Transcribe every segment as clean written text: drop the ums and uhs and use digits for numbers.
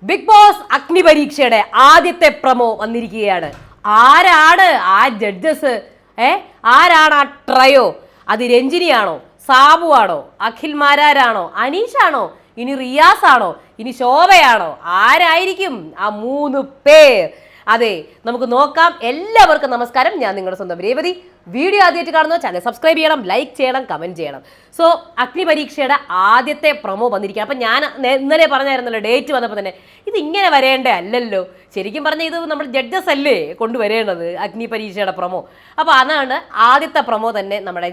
Big boss അഗ്നിപരീക്ഷയുടെ ആദ്യത്തെ promo വന്നിരിക്കുകയാണ്. ആരാണ് ആ ജഡ്ജസ്? ആരാണ് ആ ട്രയോ? അത് രഞ്ജിനിയാണോ, സാബു ആണോ, അഖിൽ മാരാരാണോ, അനീഷാണോ, ഇനി റിയാസ് ആണോ, ഇനി ശോഭയാണോ? ആരായിരിക്കും ആ 3 പേർ? അതെ, നമുക്ക് നോക്കാം. എല്ലാവർക്കും നമസ്കാരം. ഞാൻ നിങ്ങളുടെ സ്വന്തം രേവതി. വീഡിയോ ആദ്യമായിട്ട് കാണുന്ന ചാനൽ സബ്സ്ക്രൈബ് ചെയ്യണം, ലൈക്ക് ചെയ്യണം, കമന്റ് ചെയ്യണം. സോ അഗ്നിപരീക്ഷയുടെ ആദ്യത്തെ പ്രൊമോ വന്നിരിക്കുക. അപ്പം ഞാൻ ഇന്നലെ പറഞ്ഞായിരുന്നല്ലോ, ഡേറ്റ് വന്നപ്പോൾ തന്നെ ഇത് ഇങ്ങനെ വരേണ്ടേ അല്ലല്ലോ. ശരിക്കും പറഞ്ഞാൽ ഇത് നമ്മൾ ജഡ്ജസ് അല്ലേ കൊണ്ടുവരേണ്ടത് അഗ്നിപരീക്ഷയുടെ പ്രൊമോ. അപ്പോൾ അതാണ് ആദ്യത്തെ പ്രൊമോ തന്നെ നമ്മുടെ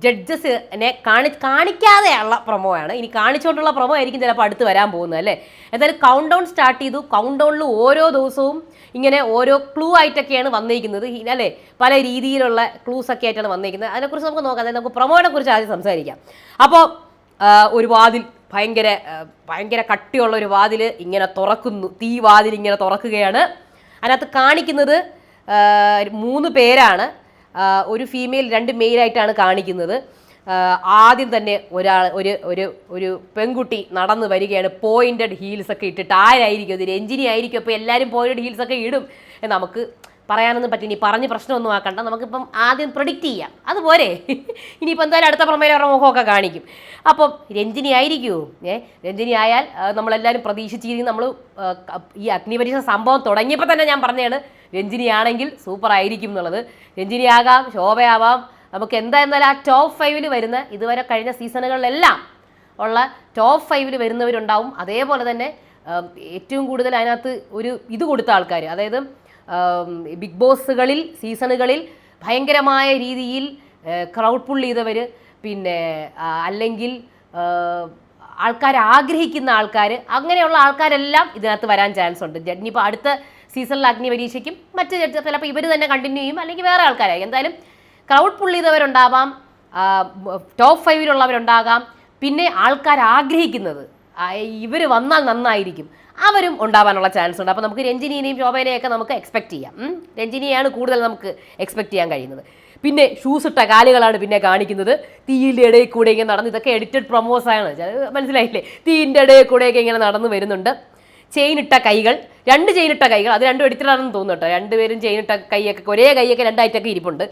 ജഡ്ജസിനെ കാണിക്കാതെയുള്ള പ്രൊമോ ആണ്. ഇനി കാണിച്ചുകൊണ്ടുള്ള പ്രൊമോ ആയിരിക്കും ചിലപ്പോൾ അടുത്ത് വരാൻ പോകുന്നത് അല്ലേ. എന്തായാലും കൗണ്ട് ഡൗൺ സ്റ്റാർട്ട് ചെയ്തു. കൗണ്ട് ഡൗണിൽ ഓരോ ദിവസവും ഇങ്ങനെ ഓരോ ക്ലൂ ആയിട്ടൊക്കെയാണ് വന്നിരിക്കുന്നത് അല്ലേ. പല രീതിയിലുള്ള ക്ലൂസ് ഒക്കെ ആയിട്ടാണ് വന്നിരിക്കുന്നത്. അതിനെക്കുറിച്ച് നമുക്ക് നോക്കാം. അതായത് നമുക്ക് പ്രൊമോനെ കുറിച്ച് ആദ്യം സംസാരിക്കാം. അപ്പോൾ ഒരു വാതിൽ, ഭയങ്കര കട്ടിയുള്ള ഒരു വാതിൽ ഇങ്ങനെ തുറക്കുന്നു. തീ വാതിൽ ഇങ്ങനെ തുറക്കുകയാണ്. അതിനകത്ത് കാണിക്കുന്നത് 3 പേരാണ്. ഒരു ഫീമെയിൽ 2 മെയിലായിട്ടാണ് കാണിക്കുന്നത്. ആദ്യം തന്നെ ഒരു പെൺകുട്ടി നടന്നു വരികയാണ്, പോയിന്റഡ് ഹീൽസ് ഒക്കെ ഇട്ടിട്ട്. ആരായിരിക്കും അത്? രഞ്ജിനി ആയിരിക്കും. അപ്പോൾ എല്ലാവരും പോയിന്റഡ് ഹീൽസ് ഒക്കെ ഇടും. നമുക്ക് പറയാനൊന്നും പറ്റില്ല. ഇനി പറഞ്ഞ് പ്രശ്നമൊന്നും ആക്കണ്ട. നമുക്കിപ്പം ആദ്യം പ്രൊഡിക്റ്റ് ചെയ്യാം, അതുപോലെ. ഇനിയിപ്പോൾ എന്തായാലും അടുത്ത പ്രമേയം അവരുടെ മുഖമൊക്കെ കാണിക്കും. അപ്പം രഞ്ജിനി ആയിരിക്കുമോ? രഞ്ജിനി ആയാൽ നമ്മളെല്ലാവരും പ്രതീക്ഷിച്ചിരിക്കും. നമ്മൾ ഈ അഗ്നിപരീക്ഷ സംഭവം തുടങ്ങിയപ്പോൾ തന്നെ ഞാൻ പറഞ്ഞതാണ് രഞ്ജിനി ആണെങ്കിൽ സൂപ്പർ ആയിരിക്കും എന്നുള്ളത്. രഞ്ജിനി ആകാം, ശോഭയാവാം. നമുക്ക് എന്തായിരുന്നാലും ആ ടോപ്പ് 5 വരുന്ന, ഇതുവരെ കഴിഞ്ഞ സീസണുകളിലെല്ലാം ഉള്ള ടോപ്പ് 5 വരുന്നവരുണ്ടാവും. അതേപോലെ തന്നെ ഏറ്റവും കൂടുതൽ അതിനകത്ത് ഒരു ഇത് കൊടുത്ത ആൾക്കാർ, അതായത് ബിഗ് ബോസുകളിൽ സീസണുകളിൽ ഭയങ്കരമായ രീതിയിൽ ക്രൗഡ് പുൾ ചെയ്തവർ, പിന്നെ അല്ലെങ്കിൽ ആൾക്കാർ ആഗ്രഹിക്കുന്ന ആൾക്കാർ, അങ്ങനെയുള്ള ആൾക്കാരെല്ലാം ഇതിനകത്ത് വരാൻ ചാൻസ് ഉണ്ട്. ഇനിയിപ്പോൾ അടുത്ത സീസണിൽ അഗ്നിപരീക്ഷയ്ക്കും മറ്റ് ചിലപ്പോൾ ഇവർ തന്നെ കണ്ടിന്യൂ ചെയ്യും, അല്ലെങ്കിൽ വേറെ ആൾക്കാരായി. എന്തായാലും ക്രൗഡ് പുൾ ചെയ്തവരുണ്ടാവാം, ടോപ്പ് 5 പിന്നെ ആൾക്കാർ ആഗ്രഹിക്കുന്നത് ഇവർ വന്നാൽ നന്നായിരിക്കും, അവരും ഉണ്ടാവാനുള്ള ചാൻസ് ഉണ്ട്. അപ്പോൾ നമുക്ക് രഞ്ജിനിയെയും ശോഭനെയൊക്കെ നമുക്ക് എക്സ്പെക്ട് ചെയ്യാം. രഞ്ജിനിയാണ് കൂടുതൽ നമുക്ക് എക്സ്പെക്ട് ചെയ്യാൻ കഴിയുന്നത്. പിന്നെ ഷൂസ് ഇട്ട കാലുകളാണ് പിന്നെ കാണിക്കുന്നത്. തീയിൻ്റെ ഇടയിൽ കൂടെ ഇങ്ങനെ നടന്ന്, ഇതൊക്കെ എഡിറ്റഡ് പ്രൊമോസാണ്, മനസ്സിലായില്ലേ? തീയിൻ്റെ ഇടയിൽ കൂടെയൊക്കെ ഇങ്ങനെ നടന്നു വരുന്നുണ്ട്. ചെയിനിട്ട കൈകൾ, 2 ചെയിനിട്ട കൈകൾ, അത് 2 എഡിറ്ററാണെന്ന് തോന്നുന്നു കേട്ടോ. 2 പേരും ചെയിനിട്ട കൈയൊക്കെ, ഒരേ കൈയൊക്കെ 2 ആയിട്ടൊക്കെ ഇരിപ്പുണ്ട്.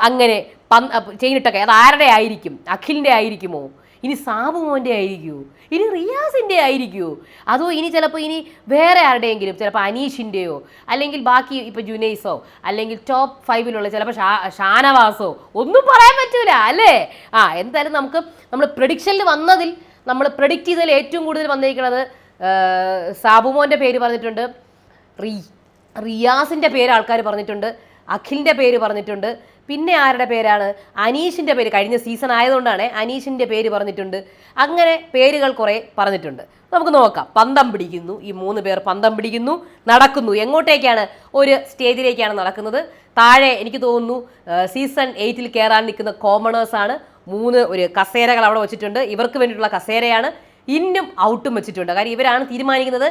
അങ്ങനെ ചെയിനിട്ട കൈ, അത് ആരുടെ ആയിരിക്കും? അഖിലിൻ്റെ ആയിരിക്കുമോ? ഇനി സാബു മോൻ്റെ ആയിരിക്കുമോ? ഇനി റിയാസിൻ്റെ ആയിരിക്കുമോ? അതോ ഇനി ചിലപ്പോൾ ഇനി വേറെ ആരുടെയെങ്കിലും, ചിലപ്പോൾ അനീഷിൻ്റെയോ, അല്ലെങ്കിൽ ബാക്കി ഇപ്പോൾ ജുനൈസോ, അല്ലെങ്കിൽ ടോപ്പ് 5 ചിലപ്പോൾ ഷാനവാസോ, ഒന്നും പറയാൻ പറ്റൂല അല്ലേ. എന്തായാലും നമ്മൾ പ്രഡിക്ഷനിൽ വന്നതിൽ, നമ്മൾ പ്രഡിക്റ്റ് ചെയ്തതിൽ ഏറ്റവും കൂടുതൽ വന്നിരിക്കുന്നത് സാബുമോൻ്റെ പേര് പറഞ്ഞിട്ടുണ്ട്, റിയാസിൻ്റെ പേര് ആൾക്കാർ പറഞ്ഞിട്ടുണ്ട്, അഖിലിൻ്റെ പേര് പറഞ്ഞിട്ടുണ്ട്. പിന്നെ ആരുടെ പേരാണ്? അനീഷിൻ്റെ പേര്, കഴിഞ്ഞ സീസൺ ആയതുകൊണ്ടാണ് അനീഷിൻ്റെ പേര് പറഞ്ഞിട്ടുണ്ട്. അങ്ങനെ പേരുകൾ കുറേ പറഞ്ഞിട്ടുണ്ട്. നമുക്ക് നോക്കാം. പന്തം പിടിക്കുന്നു, ഈ 3 പേർ പന്തം പിടിക്കുന്നു, നടക്കുന്നു. എങ്ങോട്ടേക്കാണ്? ഒരു സ്റ്റേജിലേക്കാണ് നടക്കുന്നത്. താഴെ എനിക്ക് തോന്നുന്നു സീസൺ 8 കയറാൻ നിൽക്കുന്ന കോമണേഴ്സാണ്. 3 ഒരു കസേരകൾ അവിടെ വെച്ചിട്ടുണ്ട്. ഇവർക്ക് വേണ്ടിയിട്ടുള്ള കസേരയാണ്. ഇന്നും ഔട്ടും വെച്ചിട്ടുണ്ട്. കാര്യം ഇവരാണ് തീരുമാനിക്കുന്നത്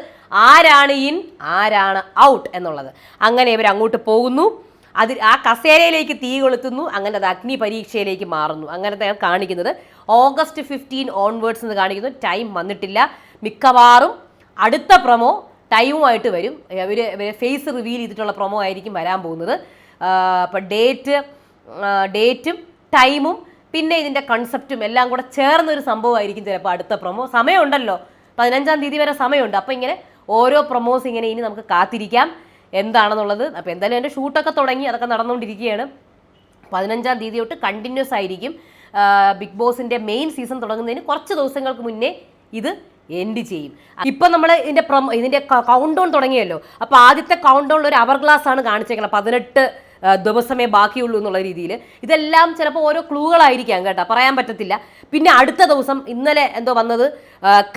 ആരാണ് ഇൻ, ആരാണ് ഔട്ട് എന്നുള്ളത്. അങ്ങനെ ഇവർ അങ്ങോട്ട് പോകുന്നു. ആ കസേരയിലേക്ക് തീ കൊളുത്തുന്നു. അങ്ങനെ അത് അഗ്നി പരീക്ഷയിലേക്ക് മാറുന്നു. അങ്ങനത്തെ കാണിക്കുന്നത് ഓഗസ്റ്റ് 15 ഓൺവേർഡ്സ് എന്ന് കാണിക്കുന്നു. ടൈം വന്നിട്ടില്ല. മിക്കവാറും അടുത്ത പ്രൊമോ ടൈമുമായിട്ട് വരും. ഇവർ ഫേസ് റിവീൽ ചെയ്തിട്ടുള്ള പ്രൊമോ ആയിരിക്കും വരാൻ പോകുന്നത്. അപ്പം ഡേറ്റും ടൈമും പിന്നെ ഇതിൻ്റെ കൺസെപ്റ്റും എല്ലാം കൂടെ ചേർന്നൊരു സംഭവമായിരിക്കും ചിലപ്പോൾ അടുത്ത പ്രൊമോ. സമയമുണ്ടല്ലോ, 15-ാം തീയതി വരെ സമയമുണ്ട്. അപ്പോൾ ഇങ്ങനെ ഓരോ പ്രൊമോസ് ഇങ്ങനെ ഇനി നമുക്ക് കാത്തിരിക്കാം എന്താണെന്നുള്ളത്. അപ്പോൾ എന്തായാലും എൻ്റെ ഷൂട്ടൊക്കെ തുടങ്ങി, അതൊക്കെ നടന്നുകൊണ്ടിരിക്കുകയാണ്. 15-ാം തീയതി തൊട്ട് കണ്ടിന്യൂസ് ആയിരിക്കും. ബിഗ് ബോസിൻ്റെ മെയിൻ സീസൺ തുടങ്ങുന്നതിന് കുറച്ച് ദിവസങ്ങൾക്ക് മുന്നേ ഇത് എൻഡ് ചെയ്യും. ഇപ്പം നമ്മൾ ഇതിൻ്റെ കൗണ്ട് ഡൗൺ തുടങ്ങിയല്ലോ. അപ്പോൾ ആദ്യത്തെ കൗണ്ട് ഡൗണിൽ ഒരു അവർ ഗ്ലാസ് ആണ് കാണിച്ചേക്കുന്നത്. 18 ദിവസമേ ബാക്കിയുള്ളൂ എന്നുള്ള രീതിയിൽ. ഇതെല്ലാം ചിലപ്പോൾ ഓരോ ക്ലൂകളായിരിക്കാം കേട്ടോ, പറയാൻ പറ്റത്തില്ല. പിന്നെ അടുത്ത ദിവസം ഇന്നലെ എന്തോ വന്നത്,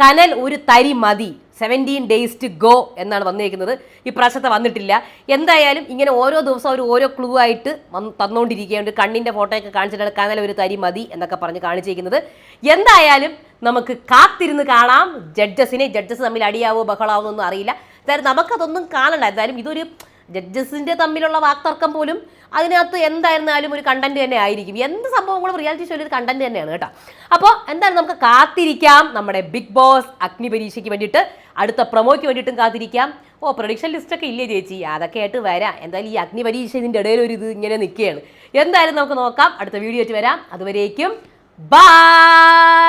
കനൽ ഒരു തരി മതി, 17 days to go എന്നാണ് വന്നിരിക്കുന്നത്. ഈ പ്രാവശ്യത്തെ വന്നിട്ടില്ല. എന്തായാലും ഇങ്ങനെ ഓരോ ദിവസം അവർ ഓരോ ക്ലൂ ആയിട്ട് തന്നുകൊണ്ടിരിക്കുകയുണ്ട്. കണ്ണിൻ്റെ ഫോട്ടോയൊക്കെ കാണിച്ചിട്ടാണ് കനൽ ഒരു തരി മതി എന്നൊക്കെ പറഞ്ഞ് കാണിച്ചിരിക്കുന്നത്. എന്തായാലും നമുക്ക് കാത്തിരുന്ന് കാണാം ജഡ്ജസ് തമ്മിൽ അടിയാവോ ബഹളാവോ എന്നൊന്നും അറിയില്ല. എന്തായാലും നമുക്കതൊന്നും കാണണ്ട. എന്തായാലും ഇതൊരു ജഡ്ജസിൻ്റെ തമ്മിലുള്ള വാക്തർക്കം പോലും അതിനകത്ത് എന്തായിരുന്നാലും ഒരു കണ്ടന്റ് തന്നെ ആയിരിക്കും. എന്ത് സംഭവങ്ങളും റിയാലിറ്റി ഷോയിൽ ഒരു കണ്ടന്റ് തന്നെയാണ് കേട്ടോ. അപ്പോൾ എന്തായാലും നമുക്ക് കാത്തിരിക്കാം നമ്മുടെ ബിഗ് ബോസ് അഗ്നിപരീക്ഷയ്ക്ക് വേണ്ടിയിട്ട്. അടുത്ത പ്രൊമോയ്ക്ക് വേണ്ടിയിട്ടും കാത്തിരിക്കാം. പ്രൊഡിക്ഷൻ ലിസ്റ്റൊക്കെ ഇല്ലേ ചേച്ചി? അതൊക്കെ ആയിട്ട് വരാം. എന്തായാലും ഈ അഗ്നി പരീക്ഷ ഇതിൻ്റെ ഇടയിൽ ഒരു ഇത് ഇങ്ങനെ നിൽക്കുകയാണ്. എന്തായാലും നമുക്ക് നോക്കാം. അടുത്ത വീഡിയോ ആയിട്ട് വരാം. അതുവരേക്കും ബൈ.